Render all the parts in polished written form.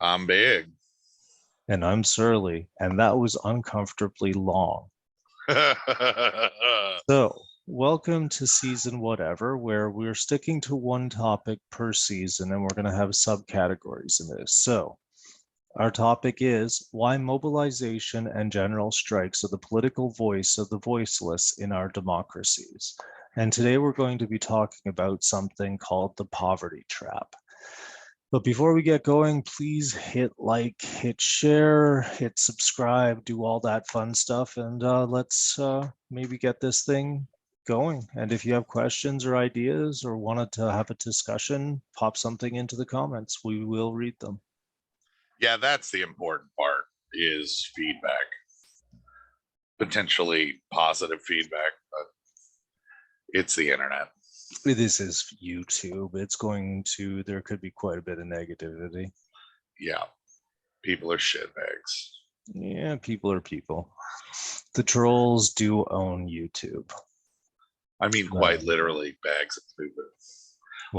I'm big. And I'm Surly, and that was uncomfortably long. So, welcome to season whatever, where we're sticking to one topic per season and we're going to have subcategories in this. So, our topic is why mobilization and general strikes are the political voice of the voiceless in our democracies. And today we're going to be talking about something called the poverty trap. But before we get going, please hit like, hit share, hit subscribe, do all that fun stuff, and let's maybe get this thing going. And if you have questions or ideas or wanted to have a discussion, pop something into the comments. We will read them. Yeah, that's the important part is feedback. Potentially positive feedback, but it's the internet. This is YouTube. There could be quite a bit of negativity. Yeah, people are shitbags. Yeah, people are people. The trolls do own YouTube. I mean, quite literally, bags of poop.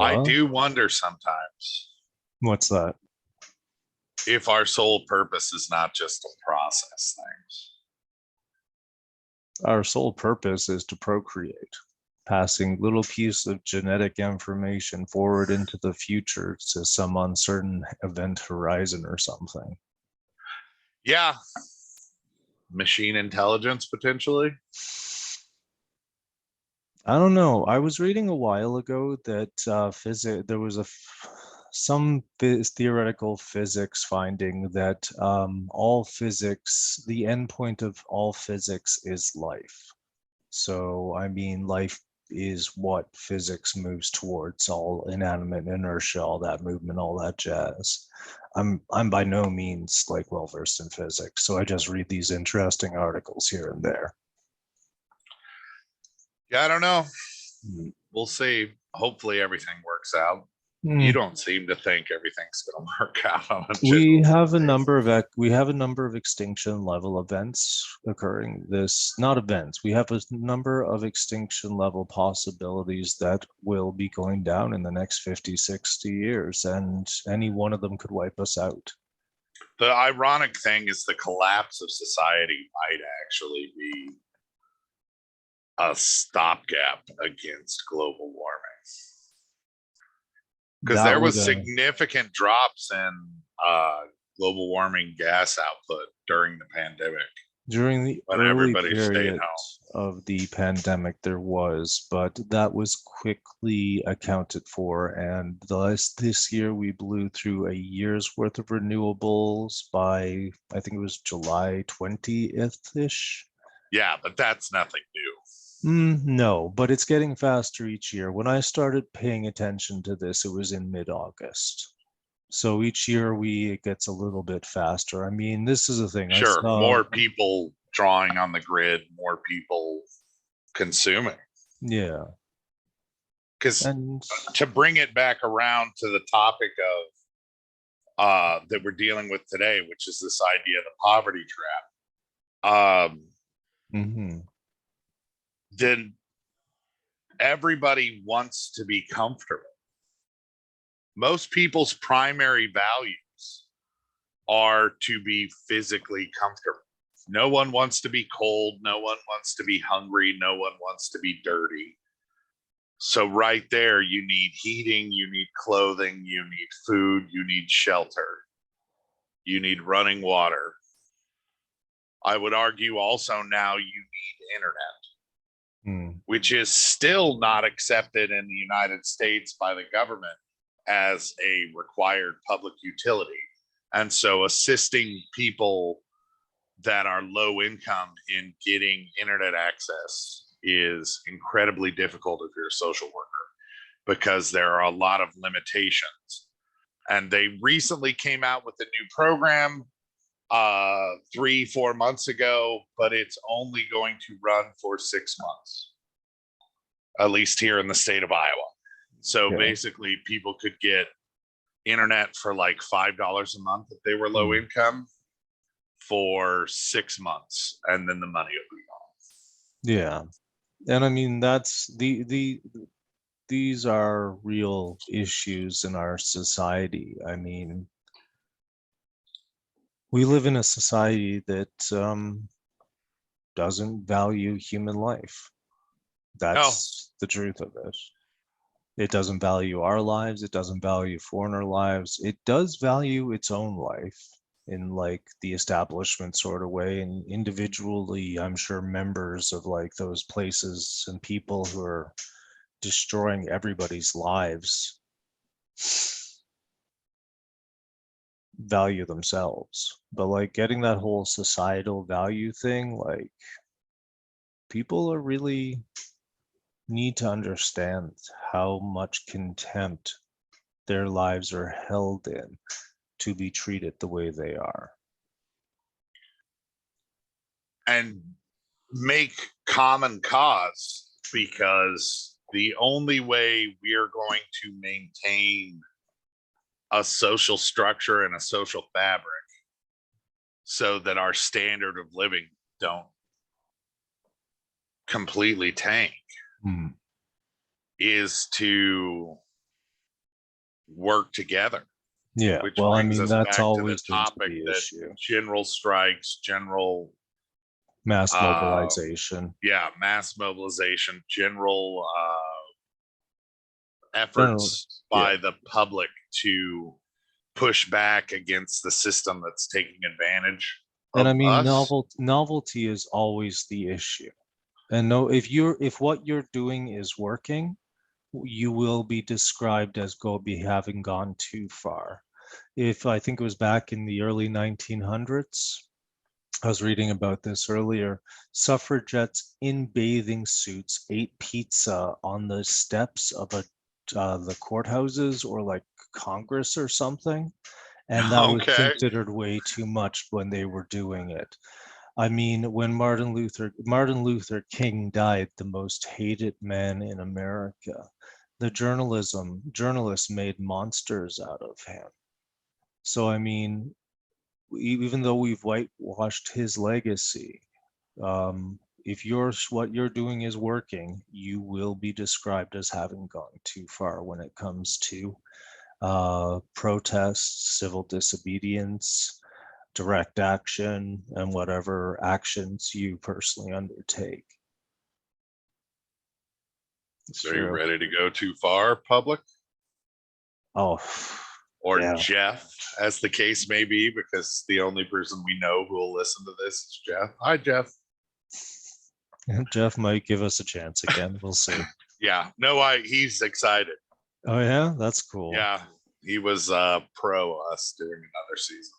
I What? do wonder sometimes What's that? if our sole purpose is not just to process things. Our sole purpose is to procreate, passing little piece of genetic information forward into the future to some uncertain event horizon or something. Yeah, machine intelligence potentially. I don't know. I was reading a while ago that there was some theoretical physics finding that all physics, the endpoint of all physics is life. So, I mean, life is what physics moves towards, all inanimate inertia, all that movement, all that jazz. I'm by no means like well versed in physics, so I just read these interesting articles here and there. Yeah, I don't know. We'll see. Hopefully everything works out. You don't seem to think everything's going to work out on a We have a basis. number of extinction level events occurring. Not events. We have a number of extinction level possibilities that will be going down in the next 50, 60 years, and any one of them could wipe us out. The ironic thing is the collapse of society might actually be a stopgap against global warming. Because there was significant drops in global warming gas output during the pandemic. During the early period of the pandemic, there was, but that was quickly accounted for. And this year, we blew through a year's worth of renewables by, I think it was July 20th-ish. Yeah, but that's nothing new. No, but it's getting faster each year. When I started paying attention to this, it was in mid-August. So each year it gets a little bit faster. I mean, this is a thing. Sure, more people drawing on the grid, more people consuming. Yeah. Because to bring it back around to the topic of that we're dealing with today, which is this idea of the poverty trap. Then everybody wants to be comfortable. Most people's primary values are to be physically comfortable. No one wants to be cold. No one wants to be hungry. No one wants to be dirty. So right there, you need heating, you need clothing, you need food, you need shelter, you need running water. I would argue also now you need internet, which is still not accepted in the United States by the government as a required public utility. And so assisting people that are low income in getting internet access is incredibly difficult if you're a social worker because there are a lot of limitations. And they recently came out with a new program 3-4 months ago, but it's only going to run for 6 months, at least here in the state of Iowa. So basically people could get internet for like $5 a month if they were low income for 6 months, and then the money will be gone. Yeah. And I mean, these are real issues in our society. I mean, We live in a society that doesn't value human life. No, That's the truth of it. It doesn't value our lives. It doesn't value foreigner lives. It does value its own life in like the establishment sort of way. And individually, I'm sure members of like those places and people who are destroying everybody's lives value themselves. But like getting that whole societal value thing, like people are really need to understand how much contempt their lives are held in to be treated the way they are. and make common cause, because the only way we are going to maintain a social structure and a social fabric so that our standard of living don't completely tank Hmm. is to work together, Yeah, which well, I brings mean, us that's back to the always going to topic be the that issue. general strikes, general Mass uh mobilization. mass mobilization, general General, efforts yeah. by the public to push back against the system that's taking advantage And I of mean, us. novelty is always the issue. And no, if what you're doing is working, you will be described as having gone too far. If I think it was back in the early 1900s, I was reading about this earlier. Suffragettes in bathing suits ate pizza on the steps of the courthouses or like Congress or something, and that was Okay. considered way too much when they were doing it. I mean, when Martin Luther King died, the most hated man in America, the journalists made monsters out of him. So I mean, even though we've whitewashed his legacy, if what you're doing is working, you will be described as having gone too far when it comes to protests, civil disobedience, direct action, and whatever actions you personally undertake. It's Are you true. ready to go too far, public? Oh, Or yeah. Jeff, as the case may be, because the only person we know who will listen to this is Jeff. Hi, Jeff. Jeff might give us a chance again. We'll see. Yeah, no, he's excited. Oh yeah, that's cool. Yeah, he was pro us during another season.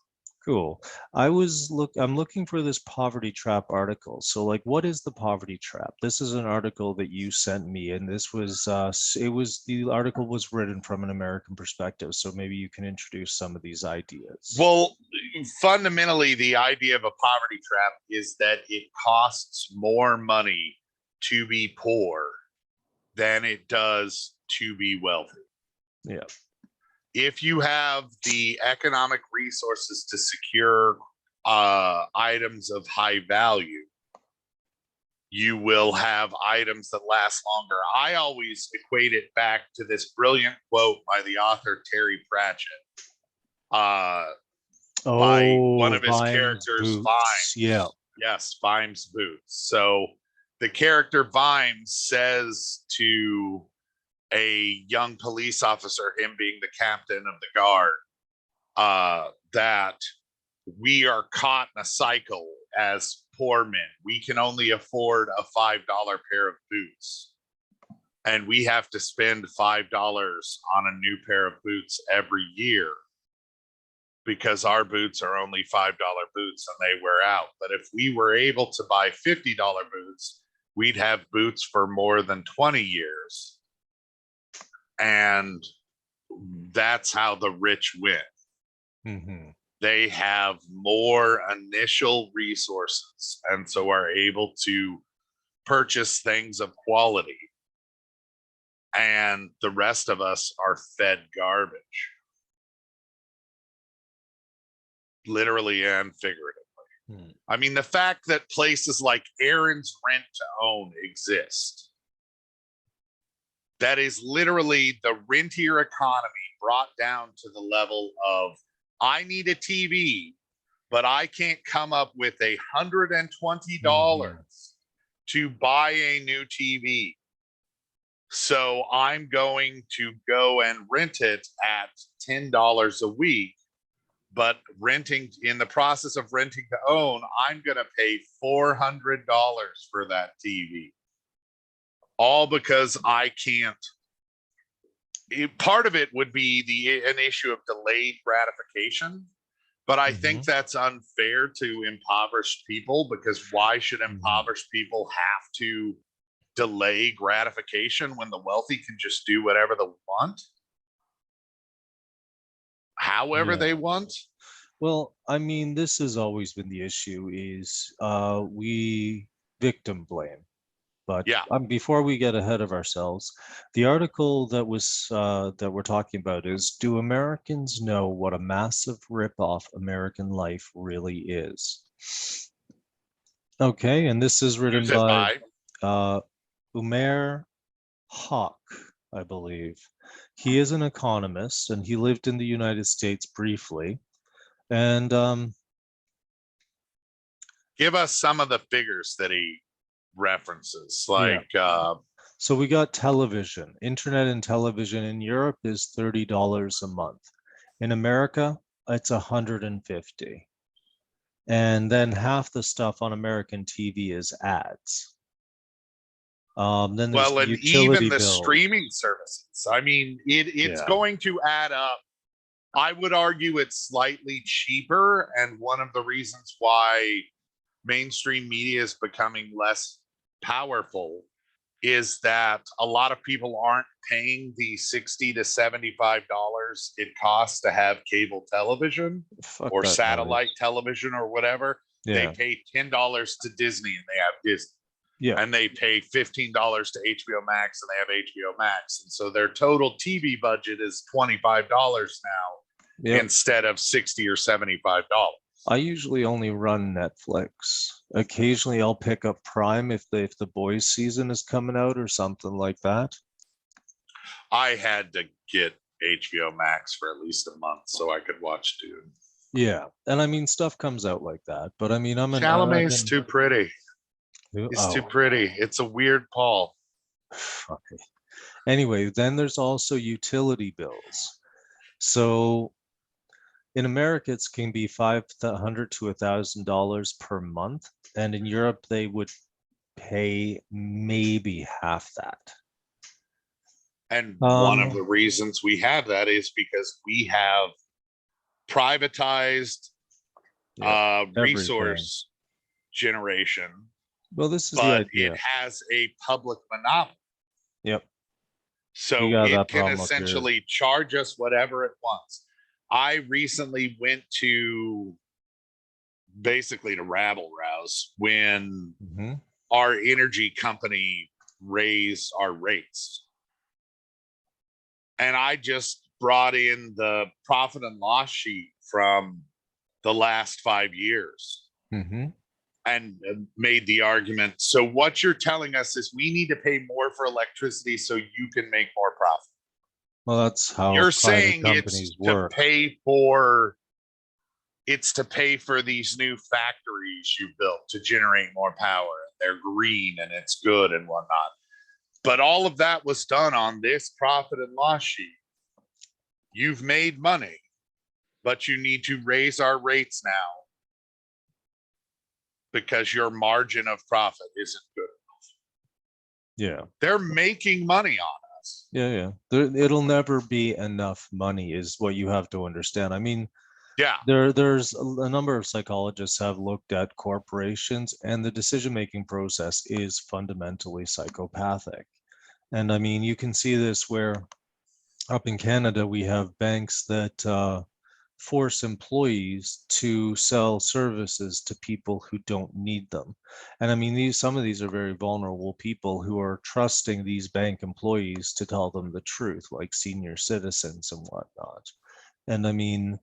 Cool. I'm looking for this poverty trap article. So like what is the poverty trap? This is an article that you sent me and this was the article was written from an American perspective. So maybe you can introduce some of these ideas. Well, fundamentally, the idea of a poverty trap is that it costs more money to be poor than it does to be wealthy. Yeah. If you have the economic resources to secure items of high value, you will have items that last longer. I always equate it back to this brilliant quote by the author Terry Pratchett. By one Oh, of his Vimes characters, boots. Yeah. Vimes. Yes, Vimes boots. So the character Vimes says to a young police officer, him being the captain of the guard, that we are caught in a cycle as poor men. We can only afford a $5 pair of boots. And we have to spend $5 on a new pair of boots every year because our boots are only $5 boots and they wear out. But if we were able to buy $50 boots, we'd have boots for more than 20 years. And that's how the rich win. Mm-hmm. They have more initial resources and so are able to purchase things of quality. And the rest of us are fed garbage, literally and figuratively. I mean, the fact that places like Aaron's Rent to Own exist, that is literally the rentier economy brought down to the level of I need a TV. but I can't come up with $120 Mhm. to buy a new TV. So I'm going to go and rent it at $10 a week. But renting, in the process of renting to own, I'm going to pay $400 for that TV. All because I can't. Part of it would be an issue of delayed gratification, but I think Mhm. that's unfair to impoverished people, because why should Mhm. impoverished people have to delay gratification when the wealthy can just do whatever they want, however they Yeah. want? Well, I mean, this has always been the issue is we victim blame. But Yeah. before we get ahead of ourselves, the article that we're talking about is, "Do Americans know what a massive ripoff American life really is?" Okay, and this is written Use it by by. uh, Umair Haq, I believe. He is an economist and he lived in the United States briefly. And Give us some of the figures that he references, yeah, like so we got television. Internet and television in Europe is $30 a month. In America, it's 150. And then half the stuff on American TV is ads. Then there's well, the and even utility the bills. streaming services. I mean, it's Yeah. going to add up. I would argue it's slightly cheaper, and one of the reasons why mainstream media is becoming less powerful is that a lot of people aren't paying the $60 to $75 it costs to have cable television Fuck or that satellite noise. television or whatever. They Yeah. pay $10 to Disney and they have Disney. Yeah. And they pay $15 to HBO Max and they have HBO Max. And so their total TV budget is $25 now Yep. instead of $60 or $75. I usually only run Netflix. Occasionally I'll pick up Prime if the boys season is coming out or something like that. I had to get HBO Max for at least a month so I could watch Dune. Yeah. And I mean stuff comes out like that. But I mean I've Chalamet's been too pretty. He's too oh pretty. It's a weird Paul. okay. Anyway, then there's also utility bills. So in America, it can be 500 to $1,000 per month, and in Europe, they would pay maybe half that. And one of the Um, reasons we have that is because we have privatized yeah, everything. resource generation, Well, this is the but it idea. has a public monopoly. Yep, you So got it that can problem up here. essentially charge us whatever it wants. I recently went to basically to rabble rouse when Hmm. our energy company raised our rates. And I just brought in the profit and loss sheet from the last 5 years Hmm. and made the argument. So what you're telling us is we need to pay more for electricity so you can make more profit. Well, that's how You're private saying companies to work. pay for it's to pay for these new factories you built to generate more power. They're green and it's good and whatnot. But all of that was done on this profit and loss sheet. You've made money, but you need to raise our rates now because your margin of profit isn't good. Yeah, They're making money on us. yeah. It'll never be enough money, is what you have to understand. I mean, Yeah. there's a number of psychologists have looked at corporations, and the decision-making process is fundamentally psychopathic. And I mean, you can see this where up in Canada, we have banks that force employees to sell services to people who don't need them. And I mean, some of these are very vulnerable people who are trusting these bank employees to tell them the truth, like senior citizens and whatnot. And I mean,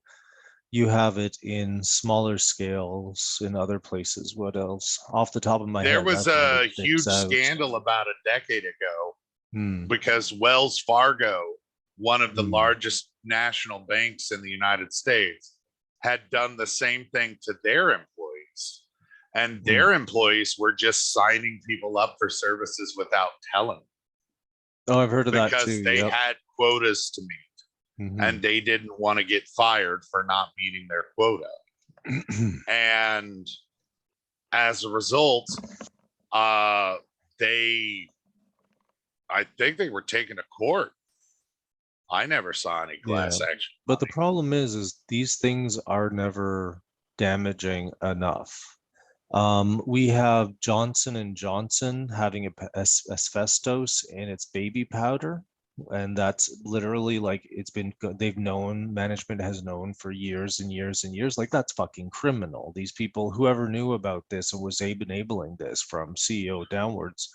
you have it in smaller scales in other places. What else? Off the top of my There head, was nothing really a sticks huge out. scandal about a decade ago Hmm. because Wells Fargo, one of the Hmm. largest national banks in the United States, had done the same thing to their employees, and their employees were just signing people up for services without telling Oh, I've heard of that because too. they Yep. had quotas to meet and they didn't want to get fired for not meeting their quota. And as a result, I think they were taken to court. I never saw any class action. But the problem is these things are never damaging enough. We have Johnson and Johnson having asbestos in its baby powder, and that's literally like management has known for years and years and years, like that's fucking criminal. These people, whoever knew about this and was enabling this from CEO downwards,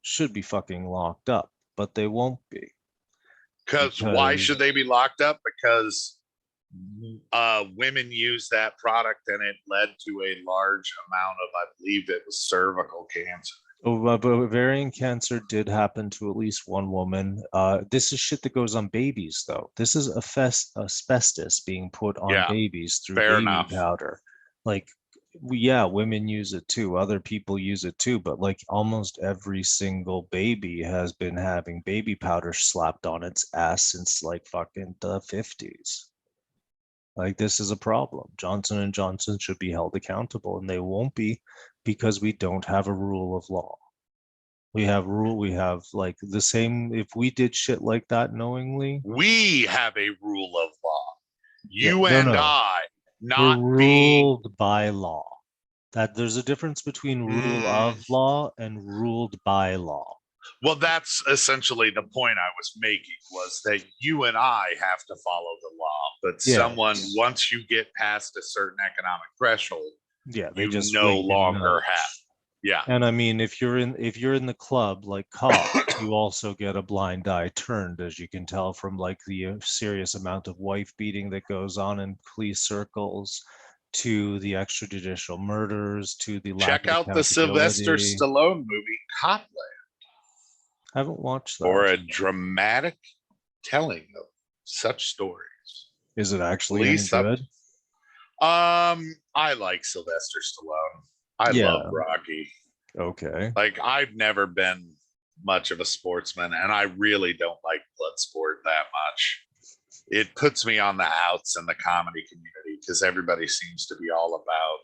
should be fucking locked up, but they won't be. Because why should they be locked up? Because women use that product and it led to a large amount of, I believe it was cervical cancer. But ovarian cancer did happen to at least one woman. This is shit that goes on babies, though. This is asbestos being put on babies through baby powder. Like, women use it too. Other people use it too. But like almost every single baby has been having baby powder slapped on its ass since like fucking the 50s. Like, this is a problem. Johnson and Johnson should be held accountable, and they won't be because we don't have a rule of law. We have like the same, if we did shit like that knowingly. We have a rule of law. We're ruled by law. That there's a difference between rule of law and ruled by law. Well, that's essentially the point I was making, was that you and I have to follow the law, but someone, once you get past a certain economic threshold, they just no longer have. Yeah. And I mean, if you're in the club like cops, you also get a blind eye turned, as you can tell from like the serious amount of wife beating that goes on in police circles, to the extrajudicial murders, to the lack Check out the Sylvester Stallone movie Copland. I haven't watched that. Or a dramatic telling of such stories. Is it actually any good? I like Sylvester Stallone. I love Rocky. Okay. Like, I've never been much of a sportsman, and I really don't like blood sport that much. It puts me on the outs in the comedy community because everybody seems to be all about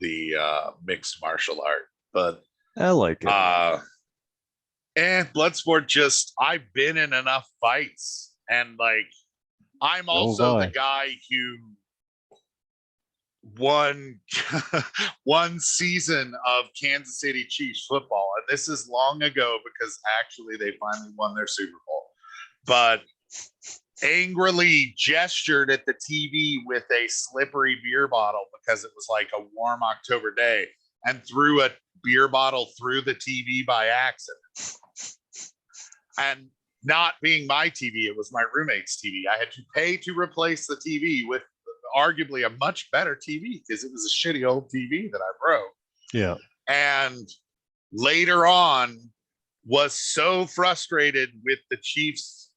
the mixed martial art. But I like it. And Bloodsport, I've been in enough fights, and like, I'm also the guy who won one season of Kansas City Chiefs football, and this is long ago because actually they finally won their Super Bowl, but angrily gestured at the TV with a slippery beer bottle because it was like a warm October day, and threw a beer bottle through the TV by accident. And not being my TV, it was my roommate's TV. I had to pay to replace the TV with arguably a much better TV because it was a shitty old TV that I broke. Yeah. And later on was so frustrated with the Chiefs'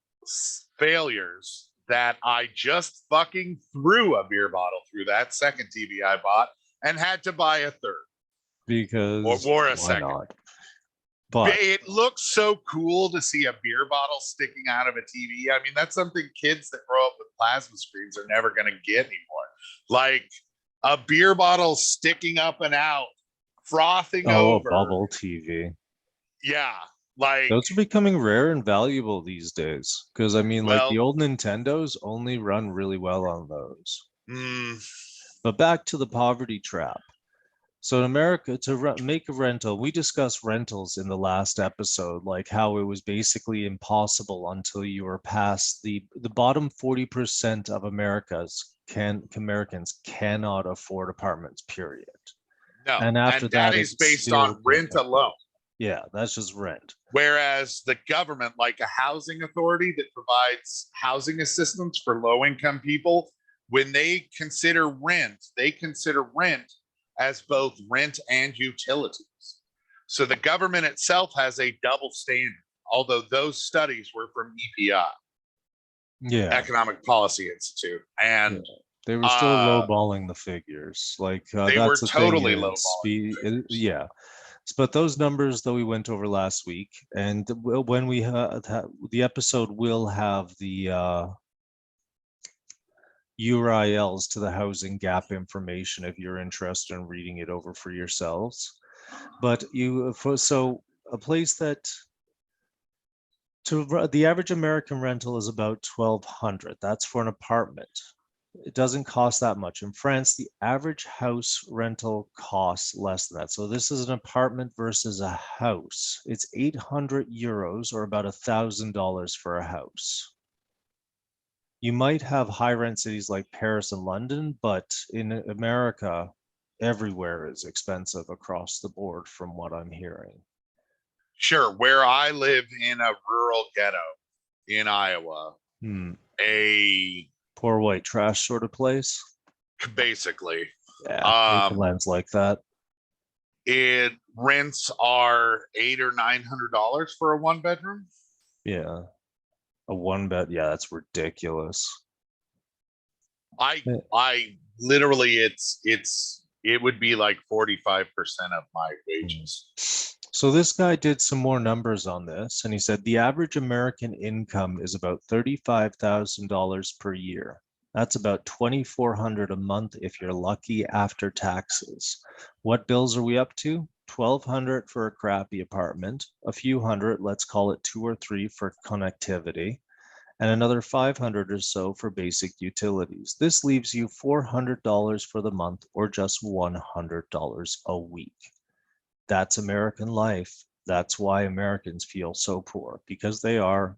failures that I just fucking threw a beer bottle through that second TV I bought and had to buy a third. Because or a second. Not? But it looks so cool to see a beer bottle sticking out of a TV. I mean, that's something kids that grow up with plasma screens are never going to get anymore. Like a beer bottle sticking up and out, frothing over. A bubble TV. Yeah. Like, those are becoming rare and valuable these days. Because I mean, like the old Nintendos only run really well on those. But back to the poverty trap. So in America, to make a rental, we discussed rentals in the last episode, like how it was basically impossible until you were past the bottom 40% of Americans cannot afford apartments, period. No, and after that is based on rent alone. Yeah, that's just rent. Whereas the government, like a housing authority that provides housing assistance for low-income people, when they consider rent as both rent and utilities. So the government itself has a double standard, although those studies were from EPI, Economic Policy Institute. And They were still Uh, lowballing the figures. Like they were that's the thing totally is yeah. But those numbers that we went over last week, and when we the episode will have the URLs to the housing gap information if you're interested in reading it over for yourselves. But so a place that the average American rental is about 1,200. That's for an apartment. It doesn't cost that much. In France, the average house rental costs less than that. So this is an apartment versus a house. It's 800 euros or about $1,000 for a house. You might have high rent cities like Paris and London, but in America, everywhere is expensive across the board from what I'm hearing. Sure. Where I live in a rural ghetto in Iowa, a Poor white trash sort of place. basically, Yeah, Newfoundland's like that. it rents are $800 or $900 for a 1-bedroom. Yeah, a 1-bed. Yeah, that's ridiculous. I literally it would be like 45% of my wages. So this guy did some more numbers on this, and he said the average American income is about $35,000 per year. That's about $2,400 a month if you're lucky after taxes. What bills are we up to? $1,200 for a crappy apartment, a few hundred, let's call it 2 or 3 for connectivity, and another 500 or so for basic utilities. This leaves you $400 for the month or just $100 a week. That's American life. That's why Americans feel so poor, because they are,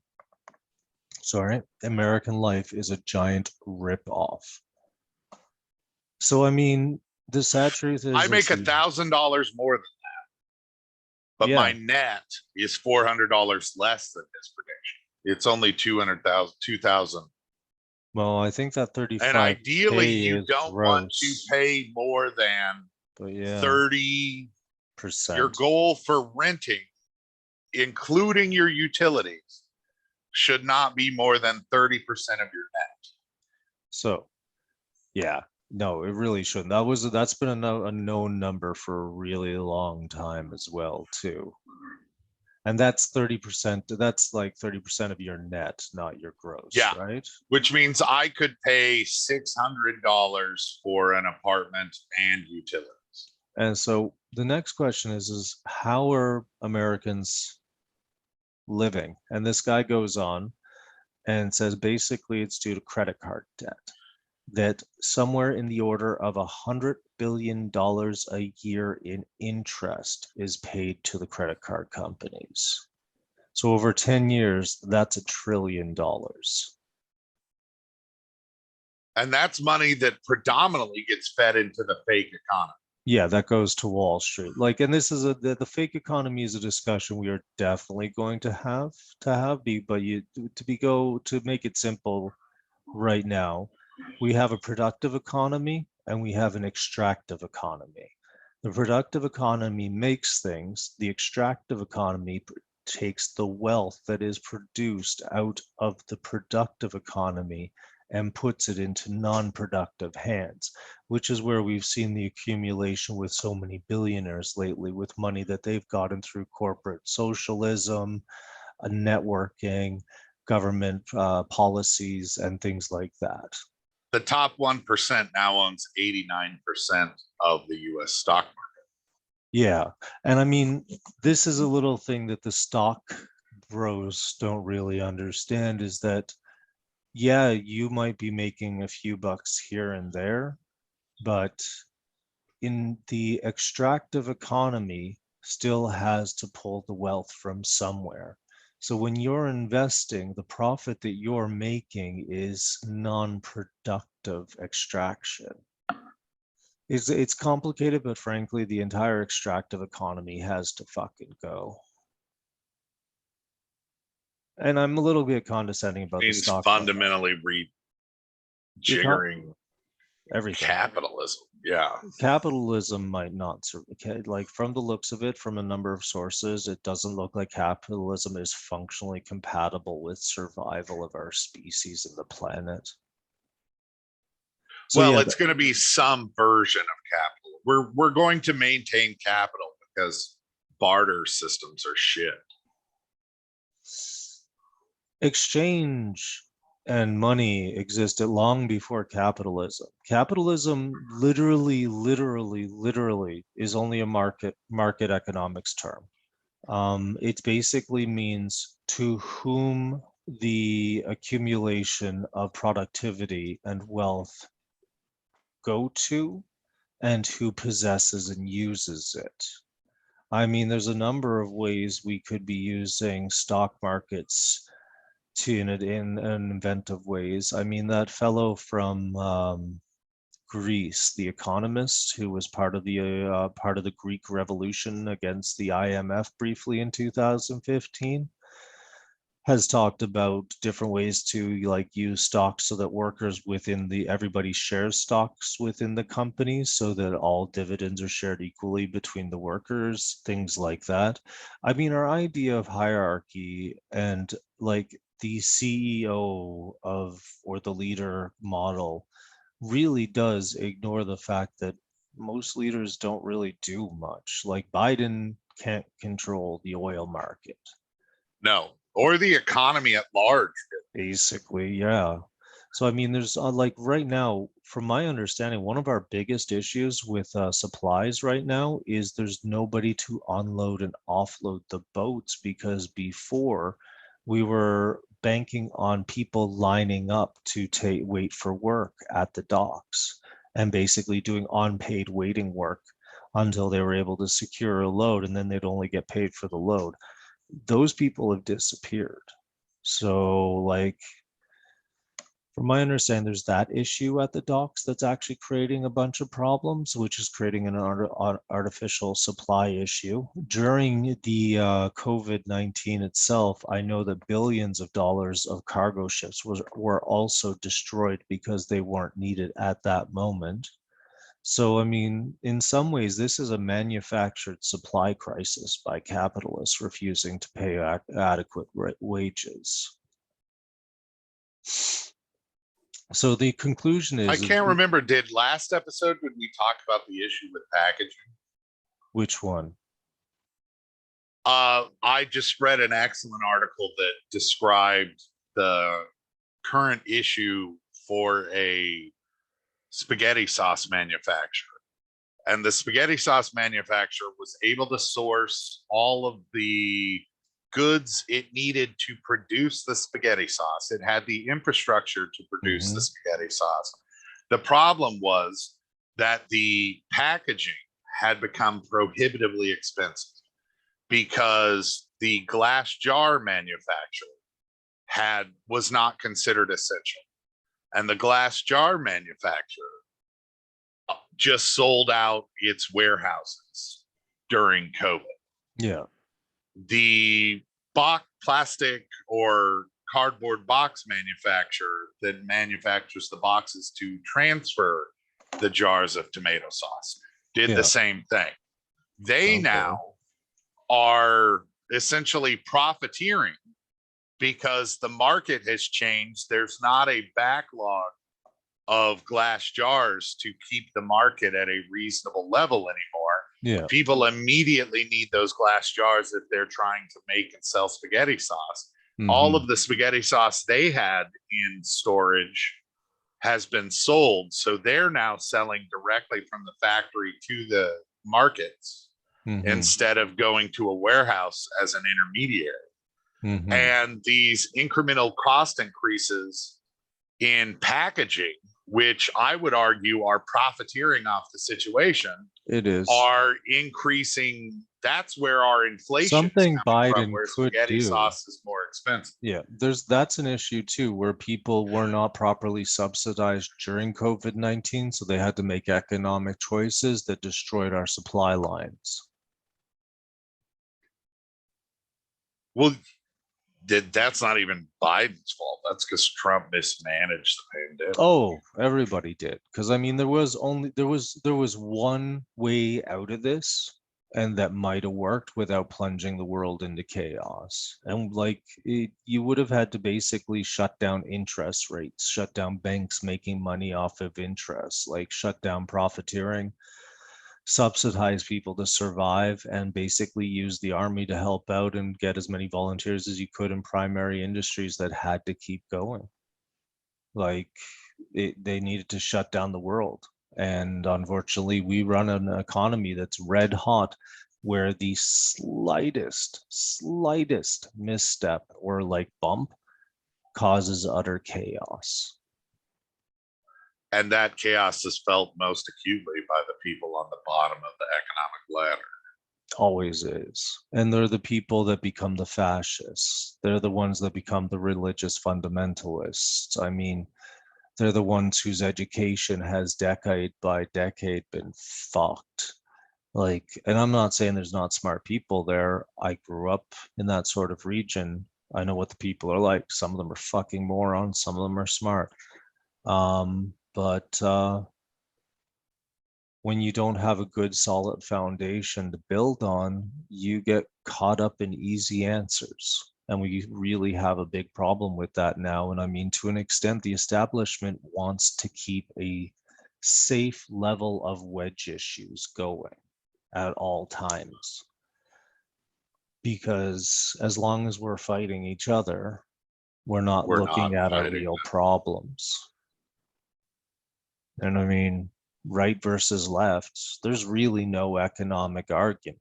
American life is a giant rip-off. So, I mean, the sad truth is I make $1,000 more than that, but my net is $400 less than his prediction. It's only 2,000. Well, I think that 35K and ideally you don't gross, want to pay more than 30%. Your goal for renting, including your utilities, should not be more than 30% of your net. So, yeah, no, it really shouldn't. That's been a known number for a really long time as well, too. And that's 30%. That's like 30% of your net, not your gross, right? Which means I could pay $600 for an apartment and utilities. And so the next question is how are Americans living? And this guy goes on and says basically it's due to credit card debt, that somewhere in the order of $100 billion a year in interest is paid to the credit card companies. So over 10 years, that's $1 trillion. And that's money that predominantly gets fed into the fake economy. Yeah, that goes to Wall Street. Like, and this is the fake economy is a discussion we are definitely going to have, but to make it simple right now, we have a productive economy and we have an extractive economy. The productive economy makes things, the extractive economy takes the wealth that is produced out of the productive economy and puts it into non-productive hands, which is where we've seen the accumulation with so many billionaires lately with money that they've gotten through corporate socialism, networking, government policies, and things like that. The top 1% now owns 89% of the US stock market. Yeah, and I mean, this is a little thing that the stock bros don't really understand is that yeah, you might be making a few bucks here and there, but in the extractive economy still has to pull the wealth from somewhere. So when you're investing, the profit that you're making is non-productive extraction. It's complicated, but frankly, the entire extractive economy has to fucking go. And I'm a little bit condescending about the stock. Fundamentally rejiggering everything. Capitalism. Yeah. Capitalism might not like from the looks of it, from a number of sources, it doesn't look like capitalism is functionally compatible with survival of our species and the planet. So Well, yeah, it's going to be some version of capital. We're going to maintain capital because barter systems are shit. exchange and money existed long before capitalism. Capitalism literally is only a market economics term. It basically means to whom the accumulation of productivity and wealth go to and who possesses and uses it. I mean, there's a number of ways we could be using stock markets to in inventive ways. I mean, that fellow from Greece, the economist who was part of the Greek Revolution against the IMF briefly in 2015, has talked about different ways to like use stocks so that workers within the everybody shares stocks within the company so that all dividends are shared equally between the workers, things like that. I mean, our idea of hierarchy and like the CEO of or the leader model really does ignore the fact that most leaders don't really do much. Like Biden can't control the oil market. No, or the economy at large. Basically, yeah. So, I mean, there's like right now, from my understanding, one of our biggest issues with supplies right now is there's nobody to unload and offload the boats because before we were banking on people lining up to wait for work at the docks and basically doing unpaid waiting work until they were able to secure a load and then they'd only get paid for the load. Those people have disappeared. So, like, from my understanding, there's that issue at the docks that's actually creating a bunch of problems, which is creating an artificial supply issue. During the COVID-19 itself, I know that billions of dollars of cargo ships were also destroyed because they weren't needed at that moment. So, I mean, in some ways, this is a manufactured supply crisis by capitalists refusing to pay adequate wages. So the conclusion I is can't remember. Did last episode when we talk about the issue with packaging? which one? I just read an excellent article that described the current issue for a spaghetti sauce manufacturer. And the spaghetti sauce manufacturer was able to source all of the goods it needed to produce the spaghetti sauce. It had the infrastructure to produce the spaghetti sauce. The problem was that the packaging had become prohibitively expensive because the glass jar manufacturer was not considered essential. And the glass jar manufacturer just sold out its warehouses during COVID. Yeah. The plastic or cardboard box manufacturer that manufactures the boxes to transfer the jars of tomato sauce did the same thing. They now are essentially profiteering because the market has changed. There's not a backlog of glass jars to keep the market at a reasonable level anymore. Yeah. People immediately need those glass jars if they're trying to make and sell spaghetti sauce. All of the spaghetti sauce they had in storage has been sold. So they're now selling directly from the factory to the markets instead of going to a warehouse as an intermediary. And these incremental cost increases in packaging, which I would argue are profiteering off the situation, it is, are increasing. That's where our inflation something is coming Biden from, where could spaghetti do. sauce is more expensive. Yeah, that's an issue too, where people were not properly subsidized during COVID-19, so they had to make economic choices that destroyed our supply lines. Well, that's not even Biden's fault. That's because Trump mismanaged the pandemic. Oh, everybody did. Because I mean, there was one way out of this, and that might have worked without plunging the world into chaos. And like you would have had to basically shut down interest rates, shut down banks making money off of interest, like shut down profiteering, subsidize people to survive, and basically use the army to help out and get as many volunteers as you could in primary industries that had to keep going. Like they needed to shut down the world. And unfortunately, we run an economy that's red hot, where the slightest misstep or like bump causes utter chaos. And that chaos is felt most acutely by the people on the bottom of the economic ladder. Always is. And they're the people that become the fascists. They're the ones that become the religious fundamentalists. I mean, they're the ones whose education has decade by decade been fucked. Like, and I'm not saying there's not smart people there. I grew up in that sort of region. I know what the people are like. Some of them are fucking morons, some of them are smart. But when you don't have a good solid foundation to build on, you get caught up in easy answers. And we really have a big problem with that now. And I mean, to an extent, the establishment wants to keep a safe level of wedge issues going at all times. Because as long as we're fighting each other, we're not We're looking not at our fighting real problems. And I mean, right versus left, there's really no economic argument.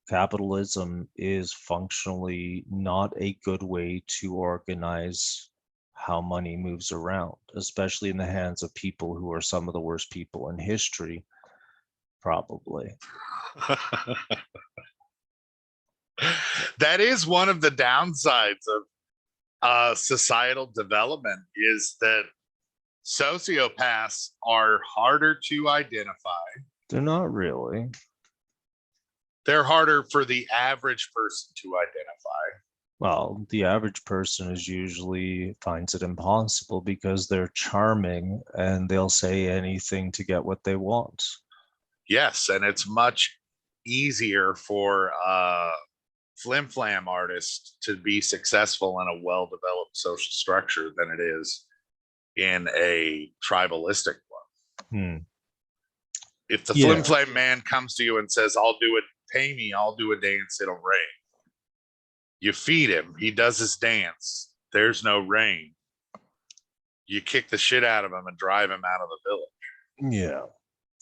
Capitalism is functionally not a good way to organize how money moves around, especially in the hands of people who are some of the worst people in history, probably. That is one of the downsides of societal development, is that sociopaths are harder to identify. They're not really. They're harder for the average person to identify. Well, the average person is usually finds it impossible because they're charming and they'll say anything to get what they want. Yes, and it's much easier for flim flam artist to be successful in a well-developed social structure than it is in a tribalistic one. If the flim flam man comes to you and says, I'll do it, pay me, I'll do a dance, it'll rain. You feed him, he does his dance, there's no rain. You kick the shit out of him and drive him out of the village. Yeah.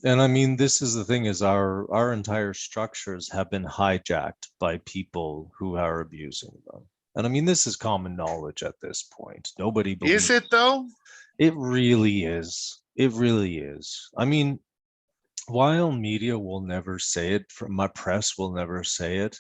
And I mean, this is the thing, is our entire structures have been hijacked by people who are abusing them. And I mean, this is common knowledge at this point. Nobody believes. Is it though? It really is. It really is. I mean, while media will never say it, from my press will never say it,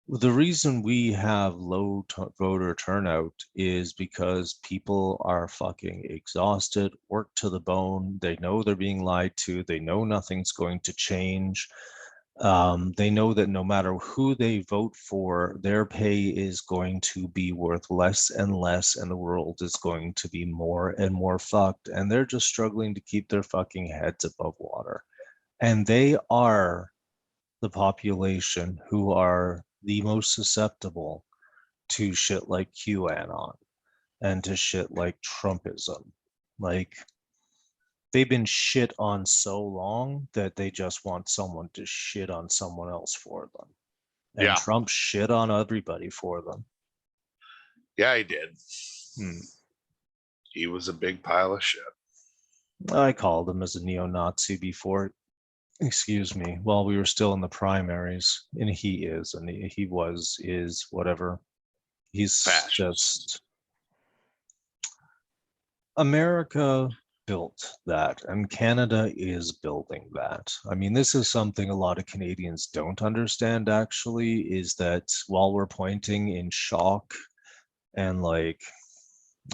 the reason we have low voter turnout is because people are fucking exhausted, worked to the bone. They know they're being lied to. They know nothing's going to change. They know that no matter who they vote for, their pay is going to be worth less and less, and the world is going to be more and more fucked. And they're just struggling to keep their fucking heads above water. And they are the population who are the most susceptible to shit like QAnon and to shit like Trumpism. Like, they've been shit on so long that they just want someone to shit on someone else for them. And Yeah. Trump shit on everybody for them. Yeah, he did. He was a big pile of shit. I called him as a neo-Nazi before, excuse me, while we were still in the primaries, and he is, and he was, is, whatever. He's Fascist. just, America built that, and Canada is building that. I mean, this is something a lot of Canadians don't understand, actually, is that while we're pointing in shock and, like,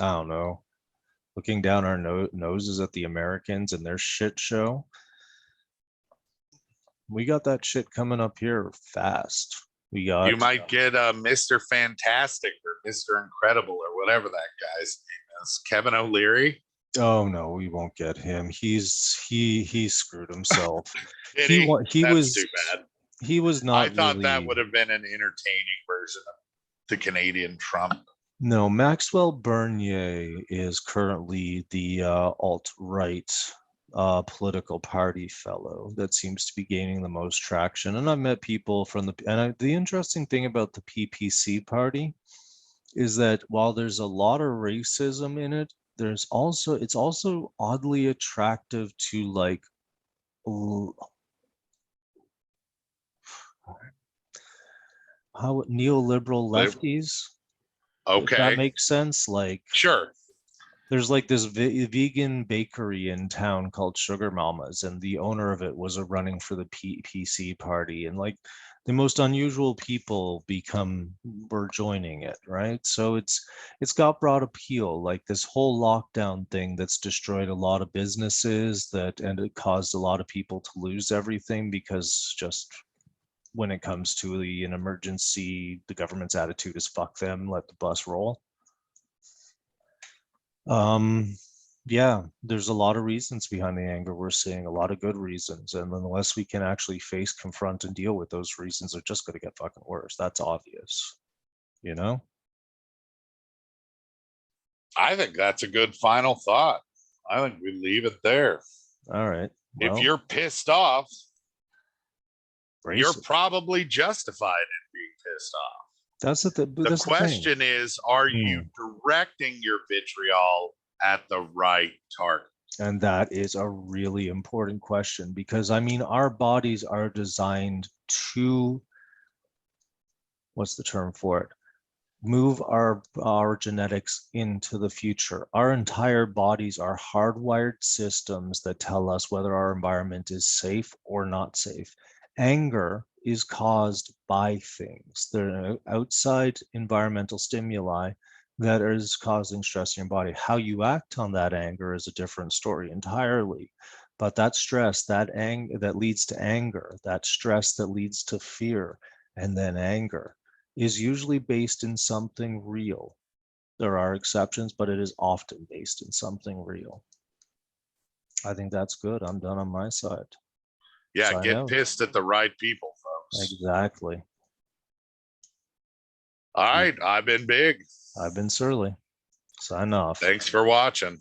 I don't know, looking down our noses at the Americans and their shit show, we got that shit coming up here fast. We got, you might get Mr. Fantastic or Mr. Incredible or whatever that guy's name is. Kevin O'Leary. Oh no, we won't get him. He screwed himself. Did He he? wa- he That's was too bad. he was I not thought that really. would have been an entertaining version of the Canadian Trump. No, Maxwell Bernier is currently the alt-right political party fellow that seems to be gaining the most traction. And I've met people from the interesting thing about the PPC party is that while there's a lot of racism in it, it's also oddly attractive to like how neoliberal lefties, if that Okay, makes sense. Like sure. there's like this vegan bakery in town called Sugar Mamas, and the owner of it was running for the PC party, and like the most unusual people were joining it, right? So it's got broad appeal, like this whole lockdown thing that's destroyed a lot of businesses and it caused a lot of people to lose everything because just when it comes to an emergency, the government's attitude is fuck them, let the bus roll. Um, yeah, there's a lot of reasons behind the anger we're seeing, a lot of good reasons. And unless we can actually face, confront, and deal with those reasons, they're just going to get fucking worse. That's obvious, you know? I think that's a good final thought. I think we leave it there. All right. If Well, you're pissed off, you're racist. probably justified in being pissed off. The That's the thing. question is, are Hmm. you directing your vitriol at the right target? And that is a really important question because I mean, our bodies are designed to, what's the term for it? Move our genetics into the future. Our entire bodies are hardwired systems that tell us whether our environment is safe or not safe. Anger is caused by things. There are outside environmental stimuli that is causing stress in your body. How you act on that anger is a different story entirely. But that stress, that anger that leads to anger, that stress that leads to fear, and then anger is usually based in something real. There are exceptions, but it is often based in something real. I think that's good. I'm done on my side. Yeah, Sign get out. pissed at the right people, folks. Exactly. All right, I've been Big. I've been Surly. Sign off. Thanks for watching.